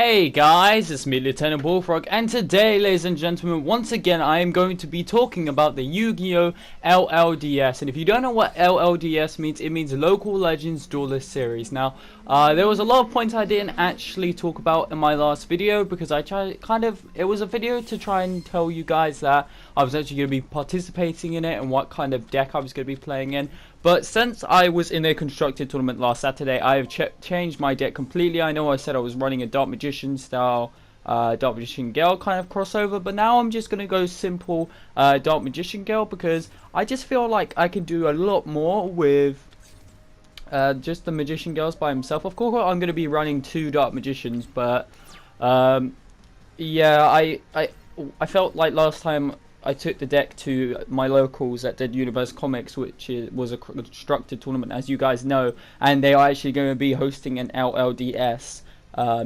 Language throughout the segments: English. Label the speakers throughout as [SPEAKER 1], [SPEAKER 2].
[SPEAKER 1] Hey guys, it's me Lieutenant Bullfrog, and today, ladies and gentlemen, once again I am going to be talking about the Yu-Gi-Oh! LLDS. And if you don't know what LLDS means, it means Local Legends Duelist Series. Now, there was a lot of points I didn't actually talk about in my last video because it was a video to try and tell you guys that I was actually going to be participating in it and what kind of deck I was going to be playing in. But since I was in a constructed tournament last Saturday, I have changed my deck completely. I know I said I was running a Dark Magician style, Dark Magician Gale kind of crossover, but now I'm just going to go simple Dark Magician Gale because I just feel like I can do a lot more with just the Magician Gales by himself. Of course, I'm going to be running 2 Dark Magicians, but yeah, I felt like last time I took the deck to my locals at Dead Universe Comics, which was a constructed tournament, as you guys know, and they are actually going to be hosting an LLDS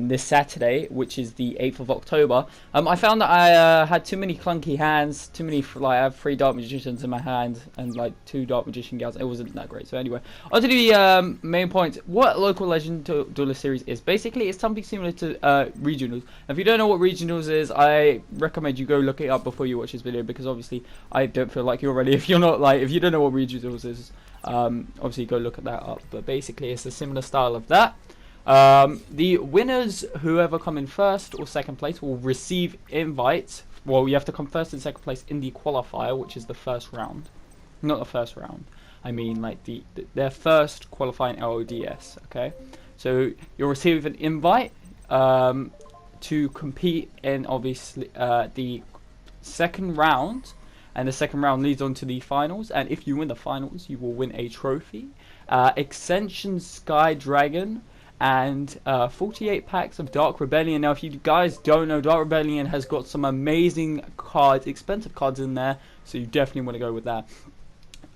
[SPEAKER 1] this Saturday, which is the 8th of October. I found that I had too many clunky hands, I have 3 Dark Magicians in my hand and like 2 Dark Magician Gals. It wasn't that great. So anyway, on to the main point. What Local Legend Duelist Series is. Basically, it's something similar to Regionals. If you don't know what Regionals is, I recommend you go look it up before you watch this video, because obviously I don't feel like you're ready if you don't know what Regionals is. Obviously go look at that up. But basically, it's a similar style of that. The winners, whoever come in first or second place, will receive invites. Well, you have to come first and second place in the qualifier, which is the first round. Not the first round. I mean, like their first qualifying LODS. Okay, so you'll receive an invite to compete in obviously the second round, and the second round leads on to the finals. And if you win the finals, you will win a trophy, Extension Sky Dragon, and 48 packs of Dark Rebellion. Now, if you guys don't know, Dark Rebellion has got some amazing cards, expensive cards in there, so you definitely want to go with that.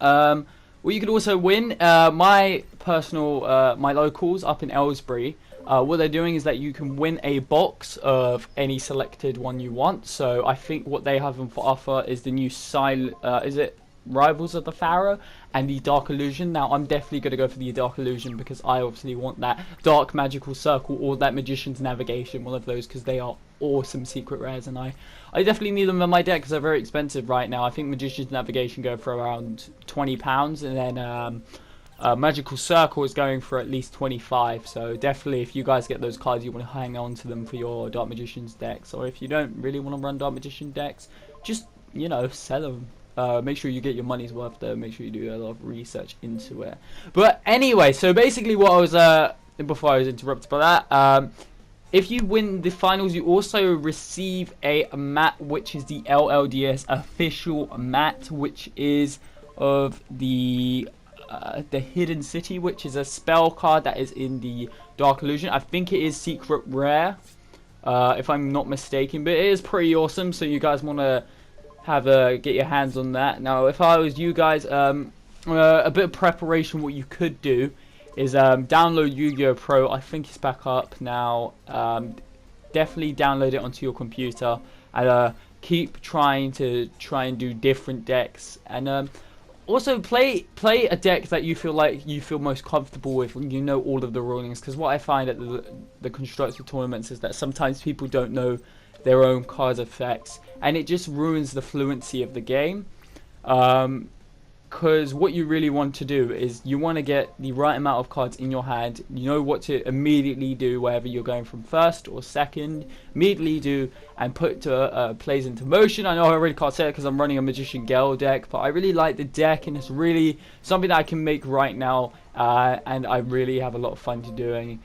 [SPEAKER 1] Well, you could also win my locals up in Aylesbury. What they're doing is that you can win a box of any selected one you want. So I think what they have for offer is the new Rivals of the Pharaoh and the Dark Illusion. Now, I'm definitely going to go for the Dark Illusion because I obviously want that Dark Magical Circle or that Magician's Navigation, one of those, because they are awesome secret rares, and I definitely need them in my deck because they're very expensive right now. I think Magician's Navigation go for around £20, and then Magical Circle is going for at least 25. So definitely, if you guys get those cards, you want to hang on to them for your Dark Magician's decks, or if you don't really want to run Dark Magician decks, just, you know, sell them. Make sure you get your money's worth though. Make sure you do a lot of research into it. But anyway, so basically what I was, before I was interrupted by that, if you win the finals, you also receive a mat, which is the LLDS official mat, which is of the Hidden City, which is a spell card that is in the Dark Illusion. I think it is secret rare, if I'm not mistaken, but it is pretty awesome, so you guys want to get your hands on that. Now, if I was you guys, a bit of preparation, what you could do is download Yu-Gi-Oh! Pro. I think it's back up now. Definitely download it onto your computer and keep trying and do different decks, and also play a deck that you feel most comfortable with when you know all of the rulings. Because what I find at the constructed tournaments is that sometimes people don't know their own cards' effects, and it just ruins the fluency of the game. Because what you really want to do is you want to get the right amount of cards in your hand. You know what to immediately do, whether you're going from first or second. Immediately do and put plays into motion. I know I already can't say it because I'm running a Magician Gale deck, but I really like the deck, and it's really something that I can make right now, and I really have a lot of fun doing.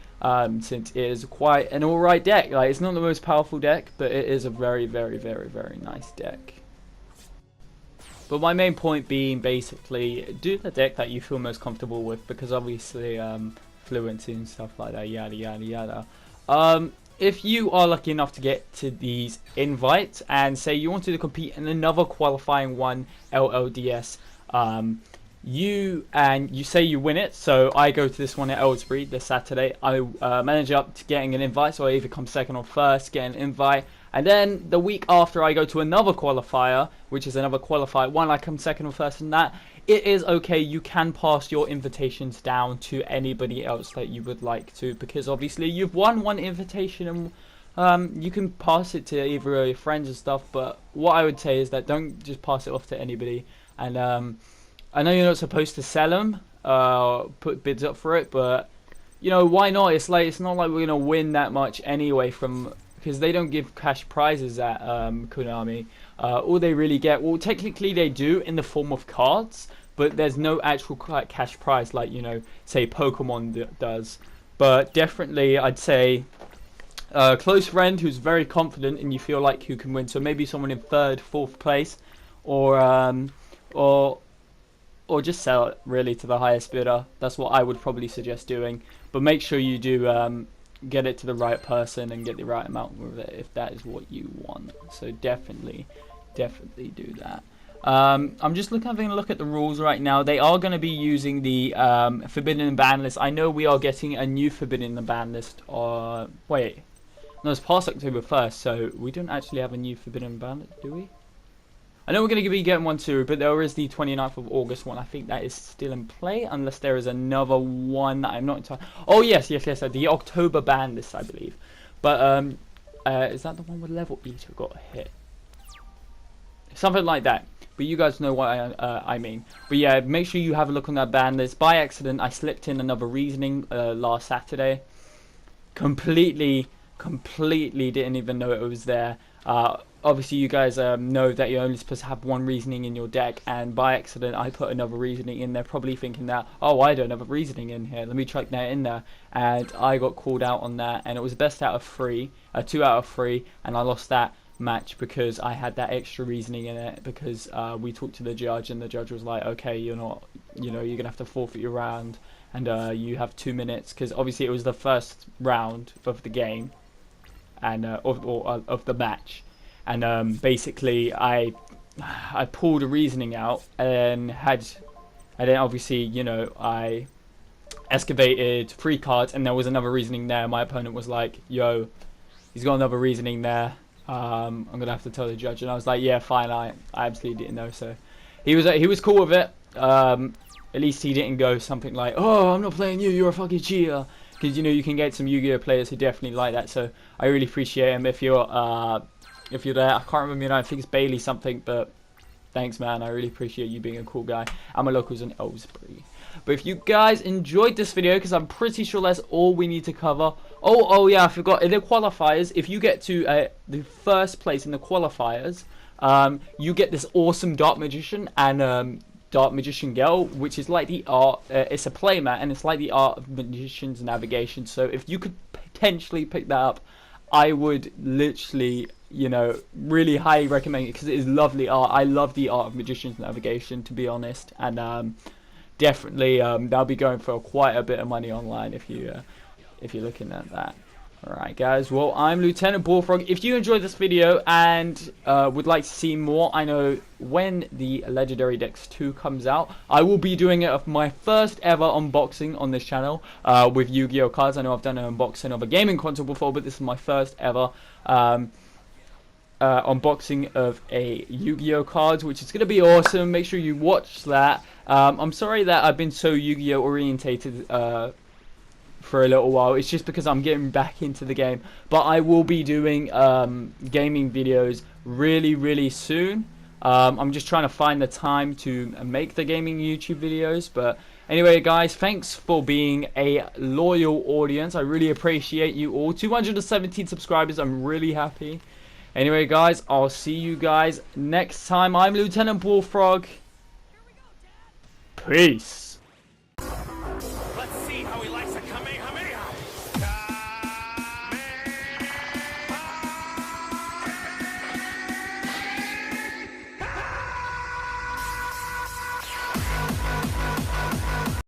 [SPEAKER 1] Since it is quite an alright deck. Like, it's not the most powerful deck, but it is a very, very, very, very nice deck. But my main point being, basically, do the deck that you feel most comfortable with, because obviously fluency and stuff like that, yada yada yada. If you are lucky enough to get to these invites and say you wanted to compete in another qualifying one, LLDS, you say you win it. So I go to this one at Aylesbury this Saturday. I manage up to getting an invite, so I either come second or first, get an invite, and then the week after I go to another qualifier, which is another qualifier one. I come second or first in that. It is okay. You can pass your invitations down to anybody else that you would like to, because obviously you've won one invitation you can pass it to either your friends and stuff, but what I would say is that don't just pass it off to anybody. And I know you're not supposed to sell them, put bids up for it, but you know, why not? It's not like we're gonna win that much anyway from, because they don't give cash prizes at Konami. All they really get, well, technically they do in the form of cards, but there's no actual cash prize like, you know, say Pokemon does. But definitely, I'd say a close friend who's very confident and you feel like you can win. So maybe someone in 3rd, 4th place, or just sell it really to the highest bidder. That's what I would probably suggest doing. But make sure you do get it to the right person and get the right amount with it if that is what you want. So definitely do that. I'm just having a look at the rules right now. They are going to be using the forbidden ban list. I know we are getting a new forbidden ban list. Wait, no, it's past October 1st, so we don't actually have a new forbidden ban list, do we? I know we're going to be getting one too, but there is the 29th of August one. I think that is still in play, unless there is another one that I'm not entirely... Oh, yes, the October ban list, I believe. But, is that the one where Level Eater got hit? Something like that. But you guys know what I mean. But yeah, make sure you have a look on that ban list. By accident, I slipped in another reasoning last Saturday. Completely didn't even know it was there. Obviously, you guys know that you're only supposed to have one reasoning in your deck, and by accident, I put another reasoning in there, probably thinking that, oh, I don't have a reasoning in here, let me chuck that in there, and I got called out on that, and it was best out of 3, 2 out of 3, and I lost that match because I had that extra reasoning in it, because we talked to the judge, and the judge was like, okay, you're not, you know, you're gonna have to forfeit your round, and you have 2 minutes, because obviously it was the first round of the game, and of the match. And basically, I pulled a reasoning out and then obviously, you know, I excavated 3 cards, and there was another reasoning there. My opponent was like, "Yo, he's got another reasoning there. I'm gonna have to tell the judge." And I was like, "Yeah, fine." I absolutely didn't know, so he was cool with it. At least he didn't go something like, "Oh, I'm not playing you. You're a fucking cheater." Because you know you can get some Yu-Gi-Oh players who definitely like that. So I really appreciate him. If you're there, I can't remember your name, I think it's Bailey something, but thanks, man. I really appreciate you being a cool guy. And my locals in Ellsbury. But if you guys enjoyed this video, because I'm pretty sure that's all we need to cover. Oh yeah, I forgot. In the qualifiers, if you get to the 1st place in the qualifiers, you get this awesome Dark Magician and Dark Magician Girl, which is like the art. It's a playmat, and it's like the art of Magician's Navigation. So if you could potentially pick that up, I would literally, you know, really highly recommend it, because it is lovely art. I love the art of Magician's Navigation, to be honest, and definitely they'll be going for quite a bit of money online if you're looking at that. Alright guys, well, I'm Lieutenant Bullfrog. If you enjoyed this video and would like to see more, I know when the Legendary Dex 2 comes out, I will be doing it of my first ever unboxing on this channel with Yu-Gi-Oh cards. I know I've done an unboxing of a gaming console before, but this is my first ever unboxing of a Yu-Gi-Oh cards, which is going to be awesome. Make sure you watch that. I'm sorry that I've been so Yu-Gi-Oh orientated for a little while. It's just because I'm getting back into the game, but I will be doing gaming videos really soon. I'm just trying to find the time to make the gaming YouTube videos. But anyway guys, thanks for being a loyal audience. I really appreciate you all. 217 subscribers, I'm really happy. Anyway guys, I'll see you guys next time. I'm Lieutenant Bullfrog. Peace.
[SPEAKER 2] Let's see how he likes a Kamehameha!